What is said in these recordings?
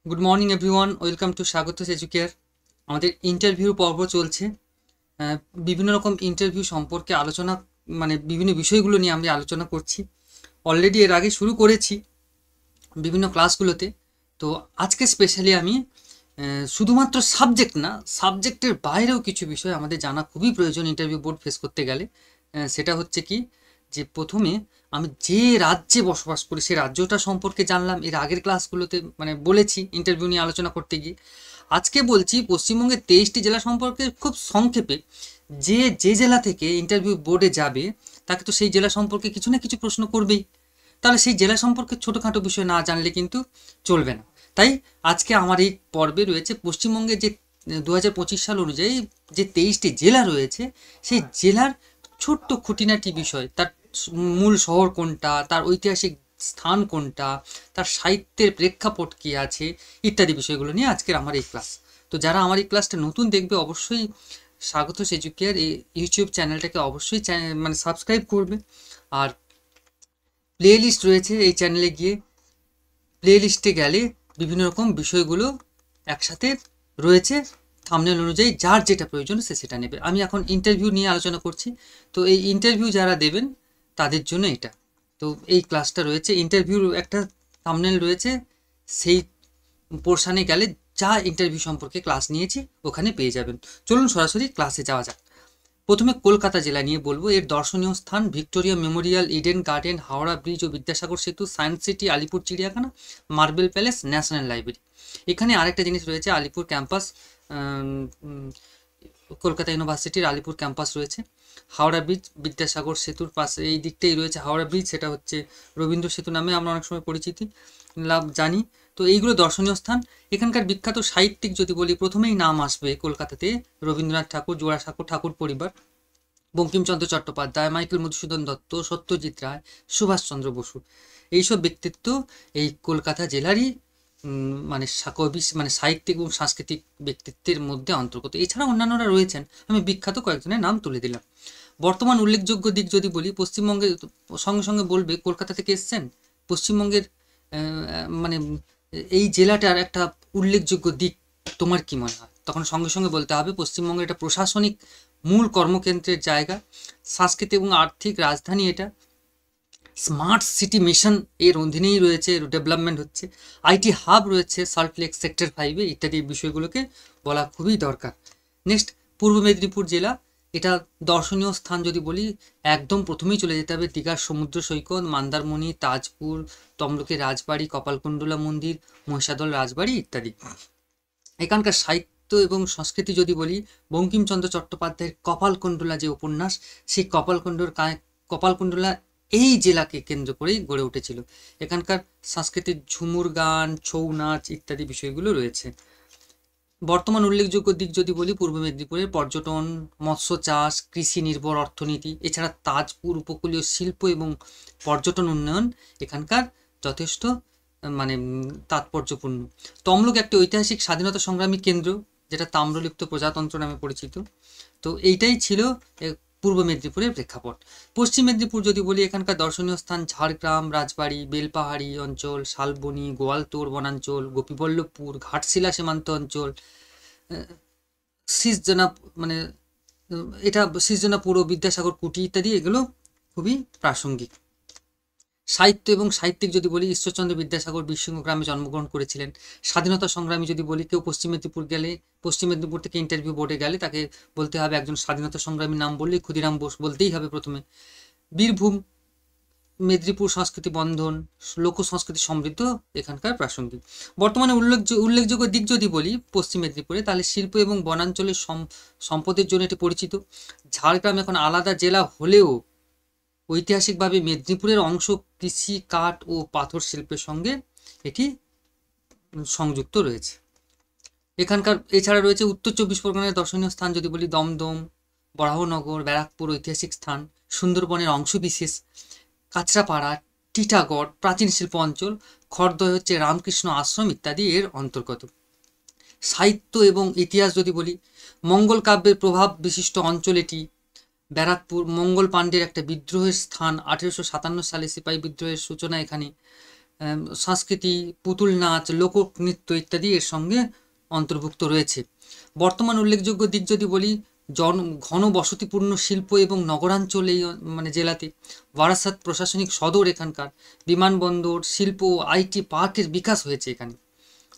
Good morning everyone, welcome to Swagatas Educare. আমাদের interview পর্ব চলছে। বিভিন্ন রকম ইন্টারভিউ সম্পর্কে আলোচনা, মানে বিভিন্ন বিষয়গুলো নিয়ে আমি আলোচনা করছি। অলরেডি এর আগে শুরু করেছি বিভিন্ন ক্লাসগুলোতে। তো আজকে স্পেশালি আমি শুধুমাত্র সাবজেক্ট না, সাবজেক্টের বাইরেও কিছু বিষয় আমাদের জানা খুবই প্রয়োজন ইন্টারভিউ বোর্ড ফেস করতে গেলে। সেটা হচ্ছে কি, যে প্রথমে আমি যে রাজ্যে বসবাস করি সেই রাজ্যটা সম্পর্কে জানলাম, এর আগের ক্লাসগুলোতে মানে বলেছি ইন্টারভিউ নিয়ে আলোচনা করতে গিয়ে। আজকে বলছি পশ্চিমবঙ্গের 23টি জেলা সম্পর্কে খুব সংক্ষেপে। যে জেলা থেকে ইন্টারভিউ বোর্ডে যাবে তাকে তো সেই জেলা সম্পর্কে কিছু না কিছু প্রশ্ন করবেই। তাহলে সেই জেলা সম্পর্কে ছোটোখাটো বিষয় না জানলে কিন্তু চলবে না। তাই আজকে আমার এই পর্বে রয়েছে পশ্চিমবঙ্গের যে 2025 সাল অনুযায়ী যে 23টি জেলা রয়েছে, সেই জেলার ছোট্ট খুঁটিনাটি বিষয়, তার মূল শহর কোনটা, তার ঐতিহাসিক স্থান কোনটা, তার সাহিত্যের প্রেক্ষাপট কী আছে, ইত্যাদি বিষয়গুলো নিয়ে আজকের আমার এই ক্লাস। তো যারা আমার এই ক্লাসটা নতুন দেখবে অবশ্যই স্বাগতস এডুকেয়ার এই ইউটিউব চ্যানেলটাকে অবশ্যই মানে সাবস্ক্রাইব করবে। আর প্লে লিস্ট রয়েছে এই চ্যানেলে গিয়ে, প্লে লিস্টে গেলে বিভিন্ন রকম বিষয়গুলো একসাথে রয়েছে, থাম্বনেল অনুযায়ী যার যেটা প্রয়োজন সে সেটা নেবে। আমি এখন ইন্টারভিউ নিয়ে আলোচনা করছি। তো এই ইন্টারভিউ যারা দেবেন তাদের জন্য এটা, তো এই ক্লাসটা রয়েছে। ইন্টারভিউর একটা থাম্বনেল রয়েছে, সেই পোর্শানে গেলে যা ইন্টারভিউ সম্পর্কে ক্লাস নিয়েছি ওখানে পেয়ে যাবেন। চলুন সরাসরি ক্লাসে যাওয়া যাক। প্রথমে কলকাতা জেলা নিয়ে বলবো। এর দর্শনীয় স্থান Victoria Memorial, Eden Garden, Howrah bridge ও বিদ্যাসাগর সেতু, সায়েন্স সিটি, আলিপুর চিড়িয়াখানা, মার্বেল প্যালেস, ন্যাশনাল লাইব্রেরি। এখানে আরেকটা জিনিস রয়েছে, আলিপুর ক্যাম্পাস। কলকাতা ইউনিভার্সিটির আলিপুর ক্যাম্পাস রয়েছে। হাওড়া ব্রিজ বিদ্যাসাগর সেতুর পাশে এই দিকটাই রয়েছে হাওড়া ব্রিজ, সেটা হচ্ছে রবীন্দ্র সেতু নামে আমরা অনেক সময় পরিচিতি লাভ জানি। তো এইগুলো দর্শনীয় স্থান। এখানকার বিখ্যাত সাহিত্যিক যদি বলি, প্রথমেই নাম আসবে কলকাতাতে রবীন্দ্রনাথ ঠাকুর, জোড়াসাঁকো ঠাকুর পরিবার, বঙ্কিমচন্দ্র চট্টোপাধ্যায়, মাইকেল মধুসূদন দত্ত, সত্যজিৎ রায়, সুভাষচন্দ্র বসু। এইসব ব্যক্তিত্ব এই কলকাতা জেলারই মানে কবি, মানে সাহিত্যিক এবং সাংস্কৃতিক ব্যক্তিত্বের মধ্যে অন্তর্গত। এছাড়া অন্যান্যরা রয়েছেন, আমি বিখ্যাত কয়েকজনের নাম তুলে দিলাম। বর্তমান উল্লেখযোগ্য দিক যদি বলি, পশ্চিমবঙ্গের সঙ্গে সঙ্গে বলবে কলকাতা থেকে এসছেন, পশ্চিমবঙ্গের মানে এই জেলাটার একটা উল্লেখযোগ্য দিক তোমার কি মনে হয়? তখন সঙ্গে সঙ্গে বলতে হবে পশ্চিমবঙ্গের একটা প্রশাসনিক মূল কর্মকেন্দ্রের জায়গা, সাংস্কৃতিক এবং আর্থিক রাজধানী এটা, স্মার্ট সিটি মিশন এর অধীনেই রয়েছে, ডেভেলপমেন্ট হচ্ছে, আইটি হাব রয়েছে সল্টলেক সেক্টর 5-এ, ইত্যাদি বিষয়গুলোকে বলা খুবই দরকার। নেক্সট, পূর্ব মেদিনীপুর জেলা। এটা দর্শনীয় স্থান যদি বলি, একদম প্রথমেই চলে যেতে হবে দীঘার সমুদ্র সৈকত, মন্দারমণি, তাজপুর, তমলুকের রাজবাড়ি, কপালকুণ্ডলা মন্দির, মহিষাদল রাজবাড়ি ইত্যাদি। এখানকার সাহিত্য এবং সংস্কৃতি যদি বলি, বঙ্কিমচন্দ্র চট্টোপাধ্যায়ের কপালকুণ্ডলা যে উপন্যাস, সেই কপালকুণ্ডলা এই জেলাকে কেন্দ্র করেই গড়ে উঠেছিল। এখানকার সাংস্কৃতিক ঝুমুর গান, ছৌ নাচ ইত্যাদি বিষয়গুলো রয়েছে। বর্তমান উল্লেখযোগ্য দিক যদি বলি, পূর্ব মেদিনীপুরের পর্যটন, মৎস্য চাষ, কৃষি নির্ভর অর্থনীতি, এছাড়া তাজপুর উপকূলীয় শিল্প এবং পর্যটন উন্নয়ন এখানকার যথেষ্ট মানে তাৎপর্যপূর্ণ। তমলুক একটি ঐতিহাসিক স্বাধীনতা সংগ্রামী কেন্দ্র, যেটা তাম্রলিপ্ত প্রজাতন্ত্র নামে পরিচিত। তো এইটাই ছিল পূর্ব মেদিনীপুরের প্রেক্ষাপট। পশ্চিম মেদিনীপুর যদি বলি, এখানকার দর্শনীয় স্থান ঝাড়গ্রাম, রাজবাড়ি, বেলপাহাড়ি অঞ্চল, শালবনি, গোয়ালতোড় বনাঞ্চল, গোপীবল্লভপুর, ঘাটশিলা সীমান্ত অঞ্চল, সিসজনা মানে এটা সিসজনা পুরো, বিদ্যাসাগর কুটি ইত্যাদি, এগুলো খুবই প্রাসঙ্গিক। সাহিত্য এবং সাহিত্যিক যদি বলি, ঈশ্বরচন্দ্র বিদ্যাসাগর বীরসিংহ গ্রামে জন্মগ্রহণ করেছিলেন। স্বাধীনতা সংগ্রামী যদি বলি, কেউ পশ্চিম মেদিনীপুর গেলে, পশ্চিম মেদিনীপুর থেকে ইন্টারভিউ বোর্ডে গেলে তাকে বলতে হবে একজন স্বাধীনতা সংগ্রামীর নাম বললেই ক্ষুদিরাম বোস বলতেই হবে প্রথমে। বীরভূম, মেদিনীপুর সংস্কৃতি বন্ধন, লোক সংস্কৃতি সমৃদ্ধ এখানকার প্রাসঙ্গিক। বর্তমানে উল্লেখযোগ্য দিক যদি বলি পশ্চিম মেদিনীপুরে, তাহলে শিল্প এবং বনাঞ্চলের সম্পদের জন্য এটি পরিচিত। ঝাড়গ্রাম এখন আলাদা জেলা হলেও ঐতিহাসিকভাবে মেদিনীপুরের অংশ, কৃষি, কাঠ ও পাথর শিল্পের সঙ্গে এটি সংযুক্ত রয়েছে। এখানকার এছাড়া রয়েছে উত্তর 24 পরগনার দর্শনীয় স্থান যদি বলি, দমদম, বরাহনগর, ব্যারাকপুর ঐতিহাসিক স্থান, সুন্দরবনের অংশবিশেষ, কাঁচরাপাড়া, টিটাগড় প্রাচীন শিল্প অঞ্চল, খড়দহ হচ্ছে রামকৃষ্ণ আশ্রম ইত্যাদি এর অন্তর্গত। সাহিত্য এবং ইতিহাস যদি বলি, মঙ্গল কাব্যের প্রভাব বিশিষ্ট অঞ্চল এটি। ব্যারাকপুর মঙ্গল পাণ্ডের একটা বিদ্রোহের স্থান, 1857 সালে সিপাহী বিদ্রোহের সূচনা এখানে। সংস্কৃতি, পুতুল নাচ, লোকনৃত্য ইত্যাদি এর সঙ্গে অন্তর্ভুক্ত রয়েছে। বর্তমান উল্লেখযোগ্য দিক যদি বলি, ঘন বসতিপূর্ণ শিল্প এবং নগরাঞ্চল এই মানে জেলাতে। বারাসাত প্রশাসনিক সদর এখানকার, বিমানবন্দর, শিল্প, আইটি পার্কের বিকাশ হয়েছে এখানে।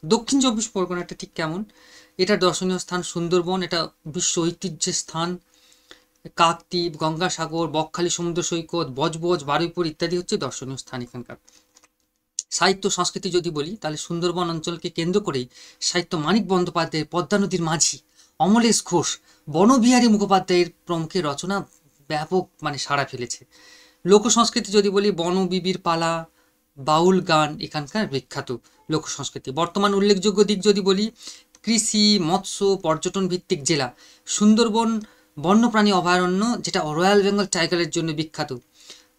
দক্ষিণ চব্বিশ পরগনাটা ঠিক কেমন? এটা দর্শনীয় স্থান সুন্দরবন, এটা বিশ্ব ঐতিহ্যের স্থান। কাকদ্বীপ, গঙ্গাসাগর, বকখালি সমুদ্র সৈকত, বজবজ, বারুইপুর ইত্যাদি হচ্ছে দর্শনীয় স্থান এখানকার। সাহিত্য সংস্কৃতি যদি বলি, তাহলে সুন্দরবন অঞ্চলকে কেন্দ্র করেই সাহিত্য মানিক বন্দ্যোপাধ্যায়, পদ্মা নদীর মাঝি, অমলেশ ঘোষ, বনবিহারী মুখোপাধ্যায়ের প্রমুখের রচনা ব্যাপক মানে সাড়া ফেলেছে। লোক সংস্কৃতি যদি বলি, বনবিবির পালা, বাউল গান এখানকার বিখ্যাত লোক সংস্কৃতি। বর্তমান উল্লেখযোগ্য দিক যদি বলি, কৃষি, মৎস্য, পর্যটন ভিত্তিক জেলা। সুন্দরবন বন্যপ্রাণী অভয়ারণ্য, যেটা রয়্যাল বেঙ্গল টাইগারের জন্য বিখ্যাত।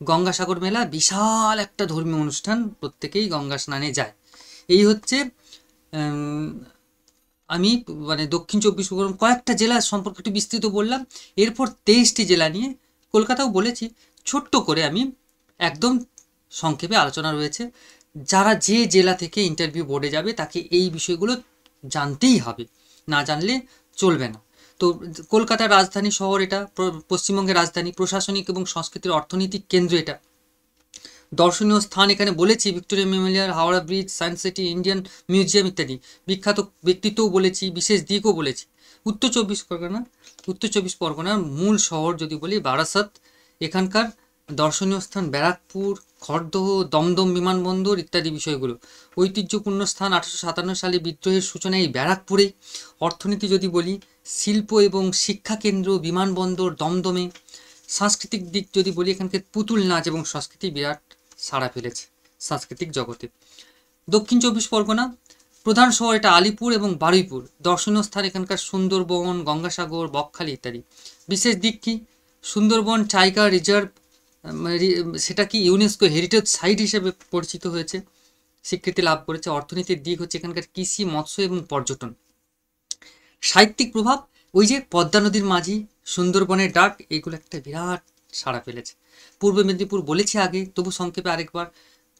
গঙ্গাসাগর মেলা, বিশাল একটা ধর্মীয় অনুষ্ঠান, প্রত্যেকেই গঙ্গা স্নানে যায়। এই হচ্ছে আমি মানে দক্ষিণ চব্বিশ পরগনা কয়েকটা জেলা সম্পর্কে একটু বিস্তৃত বললাম। এরপর 23টি জেলা নিয়ে, কলকাতাও বলেছি, ছোট্ট করে আমি একদম সংক্ষেপে আলোচনা রয়েছে। যারা যে জেলা থেকে ইন্টারভিউ বোর্ডে যাবে তাকে এই বিষয়গুলো জানতেই হবে, না জানলে চলবে না। তো কলকাতার রাজধানী শহর, এটা পশ্চিমবঙ্গের রাজধানী, প্রশাসনিক এবং সাংস্কৃতিক অর্থনৈতিক কেন্দ্র এটা। দর্শনীয় স্থান এখানে বলেছি, Victoria Memorial, Howrah bridge, science city, Indian museum ইত্যাদি। বিখ্যাত ব্যক্তিত্বও বলেছি, বিশেষ দিকও বলেছি। উত্তর চব্বিশ পরগনার মূল শহর যদি বলি বারাসাত, এখানকার দর্শনীয় স্থান ব্যারাকপুর, খড়দহ, দমদম বিমানবন্দর ইত্যাদি বিষয়গুলো। ঐতিহ্যপূর্ণ স্থান, 1857 সালে বিদ্রোহের সূচনা এই ব্যারাকপুরে। অর্থনীতি যদি বলি, শিল্প এবং শিক্ষা কেন্দ্র, বিমানবন্দর দমদমে। সাংস্কৃতিক দিক যদি বলি, এখানকার পুতুল নাচ এবং সংস্কৃতি বিরাট সাড়া ফেলেছে সাংস্কৃতিক জগতে। দক্ষিণ চব্বিশ পরগনা প্রধান শহর এটা আলিপুর এবং বারুইপুর। দর্শনীয় স্থান এখানকার সুন্দরবন, গঙ্গাসাগর, বকখালি ইত্যাদি। বিশেষ দিক কি? সুন্দরবন টাইগার রিজার্ভ, সেটা কি ইউনেস্কো হেরিটেজ সাইট হিসেবে পরিচিত হয়েছে, স্বীকৃতি লাভ করেছে। অর্থনীতির দিক হচ্ছে এখানকার কৃষি, মৎস্য এবং পর্যটন। সাহিত্যিক প্রভাব, ওই যে পদ্মা নদীর মাঝি, সুন্দরবনের ডাক, এগুলো একটা বিরাট সাড়া ফেলেছে। পূর্ব মেদিনীপুর বলেছি আগে, তবু সংক্ষেপে আরেকবার।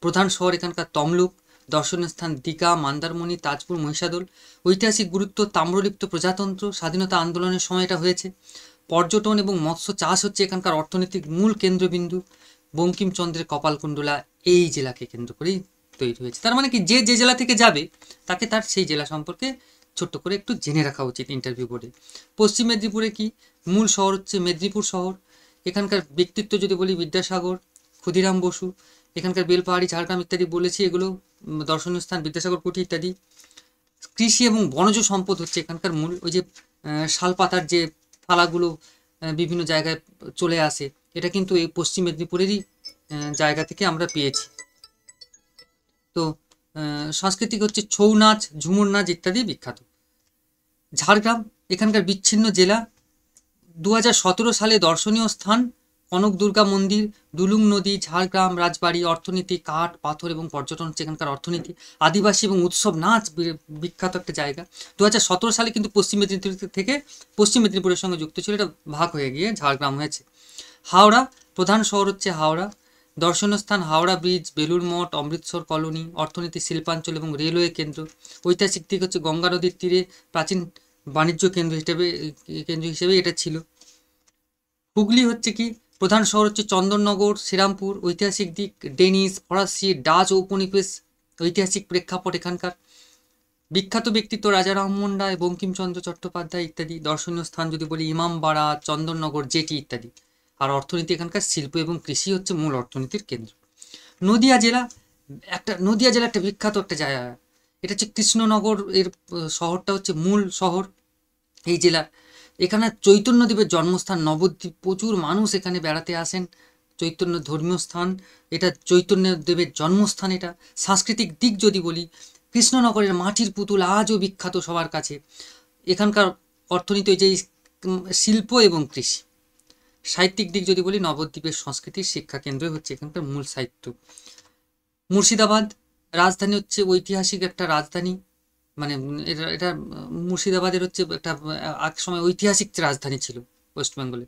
প্রধান শহর এখানকার তমলুক। দর্শনীয় স্থান দীঘা, মন্দারমণি, তাজপুর, মহিষাদল। ঐতিহাসিক গুরুত্ব, তাম্রলিপ্ত প্রজাতন্ত্র, স্বাধীনতা আন্দোলনের সময় এটা হয়েছে। পর্যটন এবং মৎস্য চাষ হচ্ছে এখানকার অর্থনৈতিক মূল কেন্দ্রবিন্দু। বঙ্কিমচন্দ্রের কপালকুণ্ডলা এই জেলাকে কেন্দ্র করেই তৈরি হয়েছে। তার মানে কি, যে যে জেলা থেকে যাবে তাকে তার সেই জেলা সম্পর্কে ছোট্ট করে একটু জেনে রাখা উচিত ইন্টারভিউ বোর্ডে। পশ্চিম মেদিনীপুরে কি মূল শহর হচ্ছে মেদিনীপুর শহর। এখানকার ব্যক্তিত্ব যদি বলি, বিদ্যাসাগর, ক্ষুদিরাম বসু, এখানকার বেলপাহাড়ি, ঝাড়গ্রাম ইত্যাদি বলেছি, এগুলো দর্শনীয় স্থান, বিদ্যাসাগর কুঠি ইত্যাদি। কৃষি এবং বনজ সম্পদ হচ্ছে এখানকার মূল। ওই যে শালপাতার যে থালাগুলো বিভিন্ন জায়গায় চলে আসে, এটা কিন্তু এই পশ্চিম মেদিনীপুরেরই জায়গা থেকে আমরা পেয়েছি। তো সাংস্কৃতিক হচ্ছে ছৌ নাচ, ঝুমুর নাচ ইত্যাদি বিখ্যাত। ঝাড়গ্রাম এখানকার বিচ্ছিন্ন জেলা। 2017 সালে দর্শনীয় স্থান কনক দুর্গা মন্দির, দুলুং নদী, ঝাড়গ্রাম রাজবাড়ি। অর্থনীতি কাঠ, পাথর এবং পর্যটন হচ্ছে এখানকার অর্থনীতি। আদিবাসী এবং উৎসব নাচ বিখ্যাত একটা জায়গা। 2017 সালে কিন্তু পশ্চিম মেদিনীপুর থেকে পশ্চিম মেদিনীপুরের সঙ্গে যুক্ত ছিল, এটা ভাগ হয়ে গিয়ে ঝাড়গ্রাম হয়েছে। হাওড়া প্রধান শহর হচ্ছে হাওড়া। দর্শনীয় স্থান হাওড়া ব্রিজ, বেলুড় মঠ, অমৃতসর কলোনি। অর্থনীতি শিল্পাঞ্চল এবং রেলওয়ে কেন্দ্র। ঐতিহাসিক দিক হচ্ছে গঙ্গা নদীর তীরে প্রাচীন বাণিজ্য কেন্দ্র হিসেবে এটা ছিল। হুগলি হচ্ছে কি প্রধান শহর হচ্ছে চন্দননগর, শ্রীরামপুর। ঐতিহাসিক দিক ডেনিস, ফরাসি, ডাচ ঔপনিবেশ ঐতিহাসিক প্রেক্ষাপট এখানকার। বিখ্যাত ব্যক্তিত্ব রাজা রামমোহন রায়, বঙ্কিমচন্দ্র চট্টোপাধ্যায় ইত্যাদি। দর্শনীয় স্থান যদি বলি, ইমামবাড়া, চন্দননগর, জেটি ইত্যাদি। আর অর্থনীতি এখানকার শিল্প এবং কৃষি হচ্ছে মূল অর্থনীতির কেন্দ্র। নদিয়া জেলা একটা বিখ্যাত একটা জায়গা। এটা হচ্ছে কৃষ্ণনগর, এর শহরটা হচ্ছে মূল শহর এই জেলার। এখানে চৈতন্যদেবের জন্মস্থান নবদ্বীপ, প্রচুর মানুষ এখানে বেড়াতে আসেন। চৈতন্য ধর্মীয় স্থান, এটা চৈতন্যদেবের জন্মস্থান। এটা সাংস্কৃতিক দিক যদি বলি, কৃষ্ণনগরের মাটির পুতুল আজও বিখ্যাত সবার কাছে। এখানকার অর্থনীতি যে শিল্প এবং কৃষি। সাহিত্যিক দিক যদি বলি, নবদ্বীপের সংস্কৃতির শিক্ষা কেন্দ্র হচ্ছে এখানকার মূল সাহিত্য। মুর্শিদাবাদ রাজধানী হচ্ছে ঐতিহাসিক একটা রাজধানী, মানে এটা মুর্শিদাবাদের হচ্ছে একটা এক সময় ঐতিহাসিক রাজধানী ছিল ওয়েস্ট বেঙ্গলে।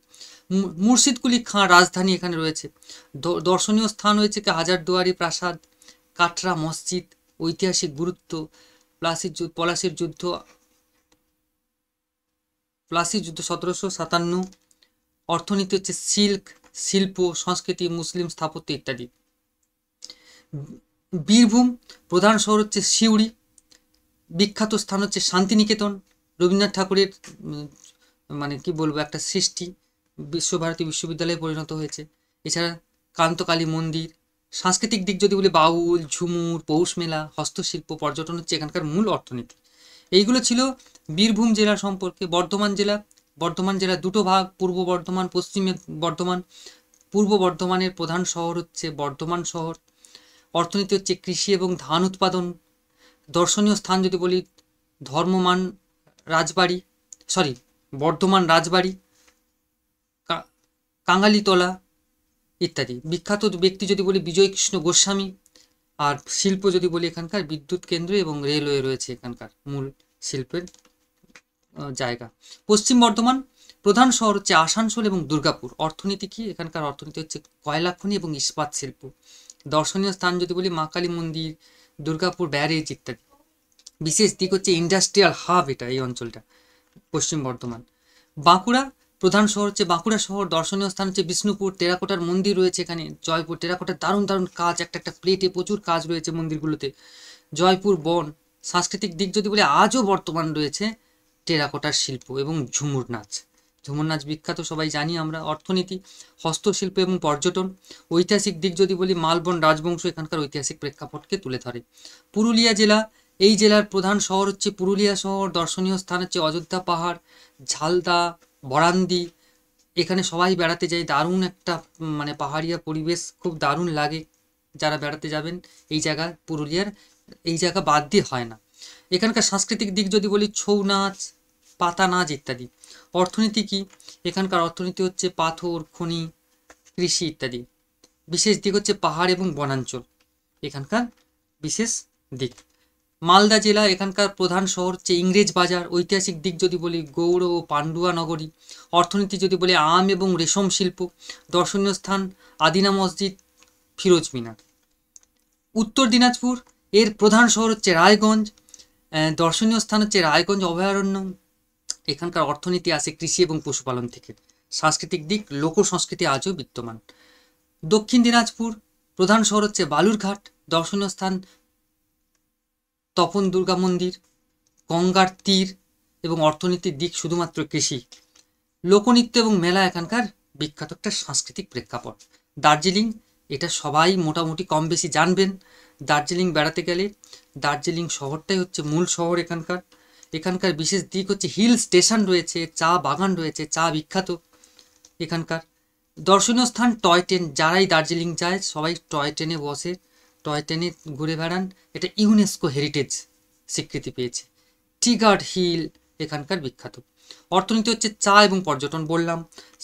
মুর্শিদকুলি খাঁ রাজধানী এখানে রয়েছে। দর্শনীয় স্থান হয়েছে কি হাজারদুয়ারি প্রাসাদ, কাটরা মসজিদ, ঐতিহাসিক গুরুত্ব, পলাশির যুদ্ধ 1757, অর্থনীতি হচ্ছে সিল্ক, শিল্প, সংস্কৃতি, মুসলিম স্থাপত্য ইত্যাদি। বীরভূম প্রধান শহর হচ্ছে সিউড়ি, বিখ্যাত স্থান হচ্ছে শান্তিনিকেতন, রবীন্দ্রনাথ ঠাকুরের মানে কি বলবো একটা সৃষ্টি, বিশ্বভারতী বিশ্ববিদ্যালয়ে পরিণত হয়েছে। এছাড়া কান্তকালী মন্দির। সাংস্কৃতিক দিক যদি বলি বাউল, ঝুমুর, পৌষ মেলা, হস্তশিল্প, পর্যটন হচ্ছে এখানকার মূল অর্থনীতি। এইগুলো ছিল বীরভূম জেলা সম্পর্কে। বর্ধমান জেলা দুটো ভাগ, পূর্ব বর্ধমান, পশ্চিম বর্ধমান। পূর্ব বর্ধমানের প্রধান শহর হচ্ছে বর্ধমান শহর। অর্থনীতি হচ্ছে কৃষি এবং ধান উৎপাদন। দর্শনীয় স্থান যদি বলি বর্ধমান রাজবাড়ি, কাঙালিতলা ইত্যাদি। বিখ্যাত ব্যক্তি যদি বলি বিজয়কৃষ্ণ গোস্বামী। আর শিল্প যদি বলি এখানকার বিদ্যুৎ কেন্দ্র এবং রেলওয়ে রয়েছে এখানকার মূল শিল্পের জায়গা। পশ্চিম বর্ধমান প্রধান শহর হচ্ছে আসানসোল এবং দুর্গাপুর। অর্থনীতি কি? এখানকার অর্থনীতি হচ্ছে কয়লা খনি এবং ইস্পাত শিল্প। দর্শনীয় স্থান যদি বলি মা কালী মন্দির, দুর্গাপুর ব্যারেজ ইত্যাদি। বিশেষ দিক হচ্ছে ইন্ডাস্ট্রিয়াল হাব এই অঞ্চলটা পশ্চিম বর্ধমান। বাঁকুড়া প্রধান শহর হচ্ছে বাঁকুড়া শহর। দর্শনীয় স্থান হচ্ছে বিষ্ণুপুর, টেরাকোটার মন্দির রয়েছে এখানে। জয়পুর, টেরাকোটার দারুণ দারুণ কাজ, একটা প্লেটে প্রচুর কাজ রয়েছে মন্দিরগুলোতে। জয়পুর বন। সাংস্কৃতিক দিক যদি বলি আজও বর্তমান রয়েছে টেরাকোটার শিল্প এবং ঝুমুর নাচ বিখ্যাত, সবাই জানি আমরা। অর্থনীতি, হস্তশিল্প এবং পর্যটন। ঐতিহাসিক দিক যদি বলি মালবন রাজবংশ এখানকার ঐতিহাসিক প্রেক্ষাপটকে তুলে ধরে। পুরুলিয়া জেলা, এই জেলার প্রধান শহর হচ্ছে পুরুলিয়া শহর। দর্শনীয় স্থান হচ্ছে অযোধ্যা পাহাড়, ঝালদা, বরান্দি। এখানে সবাই বেড়াতে যায়, দারুণ একটা মানে পাহাড়িয়া পরিবেশ, খুব দারুণ লাগে। যারা বেড়াতে যাবেন এই জায়গা বাদ দিয়ে হয় না। এখানকার সাংস্কৃতিক দিক যদি বলি ছৌ নাচ, পাতা নাচ ইত্যাদি। অর্থনীতি কি? এখানকার অর্থনীতি হচ্ছে পাথর খনি, কৃষি ইত্যাদি। বিশেষ দিক হচ্ছে পাহাড় এবং বনাঞ্চল এখানকার বিশেষ দিক। মালদা জেলা, এখানকার প্রধান শহর হচ্ছে ইংরেজ বাজার। ঐতিহাসিক দিক যদি বলি গৌড় ও পান্ডুয়া নগরী। অর্থনীতি যদি বলি আম এবং রেশম শিল্প। দর্শনীয় স্থান আদিনা মসজিদ, ফিরোজ মিনার। উত্তর দিনাজপুর, এর প্রধান শহর হচ্ছে রায়গঞ্জ। দর্শনীয় স্থান হচ্ছে রায়গঞ্জ অভয়ারণ্য। এখানকার অর্থনীতি আসে কৃষি এবং পশুপালন থেকে। সাংস্কৃতিক দিক লোক সংস্কৃতি আজও বিদ্যমান। দক্ষিণ দিনাজপুর, প্রধান শহর হচ্ছে বালুরঘাট। দর্শনীয় স্থান তপন দুর্গা মন্দির, গঙ্গার তীর এবং অর্থনীতির দিক শুধুমাত্র কৃষি। লোকনৃত্য এবং মেলা এখানকার বিখ্যাত একটা সাংস্কৃতিক প্রেক্ষাপট। দার্জিলিং, এটা সবাই মোটামুটি কম বেশি জানবেন। দার্জিলিং বেড়াতে গেলে দার্জিলিং শহরটাই হচ্ছে মূল শহর এখানকার বিশেষ দিক হচ্ছে হিল স্টেশন রয়েছে, চা বাগান রয়েছে, চা বিখ্যাত এখানকার। দর্শনীয় স্থান টয় ট্রেন, যারাই দার্জিলিং যায় সবাই টয় ট্রেনে বসে, টয় ট্রেনে ঘুরে বেড়ান। এটা ইউনেস্কো হেরিটেজ স্বীকৃতি পেয়েছে। টি গার্ড হিল এখানকার বিখ্যাত। অর্থনীতি হচ্ছে চা এবং পর্যটন বললাম।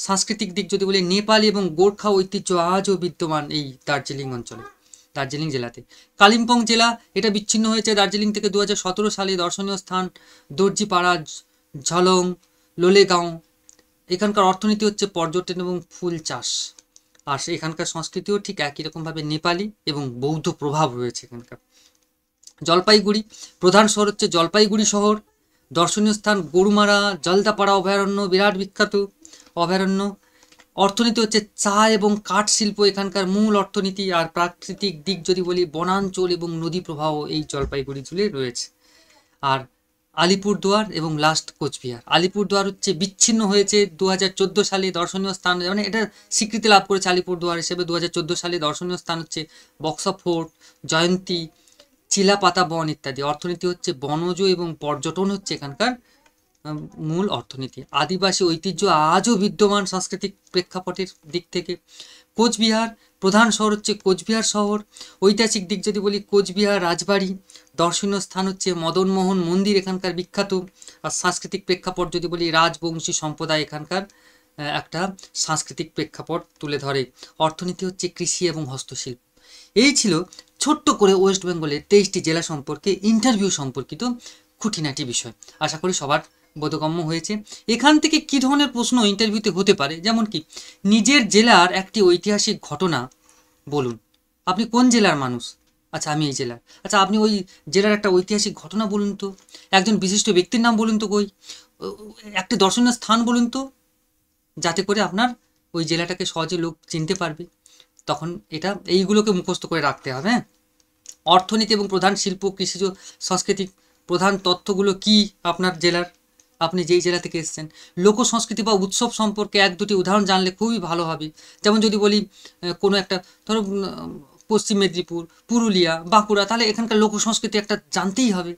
সাংস্কৃতিক দিক যদি বলি নেপালি এবং গোর্খা ঐতিহ্য আজও বিদ্যমান এই দার্জিলিং জেলাতে। কালিম্পং জেলা, এটা বিচ্ছিন্ন হয়েছে দার্জিলিং থেকে 2017 সালে। দর্শনীয় স্থান দর্জিপাড়া, ঝলং, লোলেগাঁও। এখানকার অর্থনীতি হচ্ছে পর্যটন এবং ফুল চাষ। আর এখানকার সংস্কৃতিও ঠিক একই রকমভাবে নেপালি এবং বৌদ্ধ প্রভাব রয়েছে এখানকার। জলপাইগুড়ি, প্রধান শহর হচ্ছে জলপাইগুড়ি শহর। দর্শনীয় স্থান গরুমারা, জলদাপাড়া অভয়ারণ্য, বিরাট বিখ্যাত অভয়ারণ্য। অর্থনীতি হচ্ছে চা এবং কাঠ শিল্প এখানকার মূল অর্থনীতি। আর প্রাকৃতিক দিক যদি বলি বনাঞ্চল এবং নদী প্রবাহ এই জলপাইগুড়ি জুড়ে রয়েছে। আর আলিপুরদুয়ার এবং লাস্ট কোচবিহার। আলিপুরদুয়ার হচ্ছে বিচ্ছিন্ন হয়েছে 2014 সালে। দর্শনীয় স্থান মানে এটা স্বীকৃতি লাভ করেছে আলিপুরদুয়ার হিসেবে 2014 সালে। দর্শনীয় স্থান হচ্ছে বক্সা ফোর্ট, জয়ন্তী, চিলাপাতা বন ইত্যাদি। অর্থনীতি হচ্ছে বনজ এবং পর্যটন হচ্ছে এখানকার মূল অর্থনীতি। আদিবাসী ঐতিহ্য আজও বিদ্যমান সাংস্কৃতিক প্রেক্ষাপটের দিক থেকে। কোচবিহার, প্রধান শহর হচ্ছে কোচবিহার শহর। ঐতিহাসিক দিক যদি বলি কোচবিহার রাজবাড়ি। দর্শনীয় স্থান হচ্ছে মদনমোহন মন্দির এখানকার বিখ্যাত। আর সাংস্কৃতিক প্রেক্ষাপট যদি বলি রাজবংশী সম্প্রদায় এখানকার একটা সাংস্কৃতিক প্রেক্ষাপট তুলে ধরে। অর্থনীতি হচ্ছে কৃষি এবং হস্তশিল্প। এই ছিল ছোট্ট করে ওয়েস্ট বেঙ্গলের 23টি জেলা সম্পর্কে ইন্টারভিউ সম্পর্কিত খুঁটিনাটি বিষয়। আশা করি সবার বোধগম্য হয়েছে। এখান থেকে কী ধরনের প্রশ্ন ইন্টারভিউতে হতে পারে, যেমন কি নিজের জেলার একটি ঐতিহাসিক ঘটনা বলুন। আপনি কোন জেলার মানুষ আচ্ছা আমি এই জেলার। আচ্ছা আপনি ওই জেলার একটা ঐতিহাসিক ঘটনা বলুন তো, একজন বিশিষ্ট ব্যক্তির নাম বলুন তো, কই একটি দর্শনীয় স্থান বলুন তো, যাতে করে আপনার ওই জেলাটাকে সহজে লোক চিনতে পারবে। তখন এটা এইগুলোকে মুখস্থ করে রাখতে হবে, হ্যাঁ। অর্থনীতি এবং প্রধান শিল্প, কৃষিজ, সাংস্কৃতিক প্রধান তথ্যগুলো কি আপনার জেলার, আপনি যেই জেলা থেকে এসেছেন। লোক সংস্কৃতি বা উৎসব সম্পর্কে এক দুটি উদাহরণ জানলে খুবই ভালো হবে। যেমন যদি বলি কোনো একটা, ধরো পশ্চিম মেদিনীপুর, পুরুলিয়া, বাঁকুড়া, তাহলে এখানকার লোক সংস্কৃতি একটা জানতেই হবে।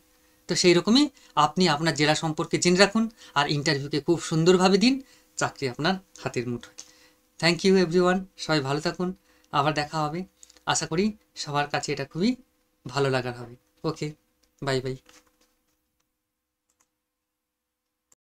তো সেই রকমই আপনি আপনার জেলা সম্পর্কে জেনে রাখুন, আর ইন্টারভিউকে খুব সুন্দরভাবে দিন, চাকরি আপনার হাতের মুঠোয়। থ্যাংক ইউ এভরিওয়ান, সবাই ভালো থাকুন, আবার দেখা হবে। আশা করি সবার কাছে এটা খুবই ভালো লাগার হবে। ওকে, বাই বাই।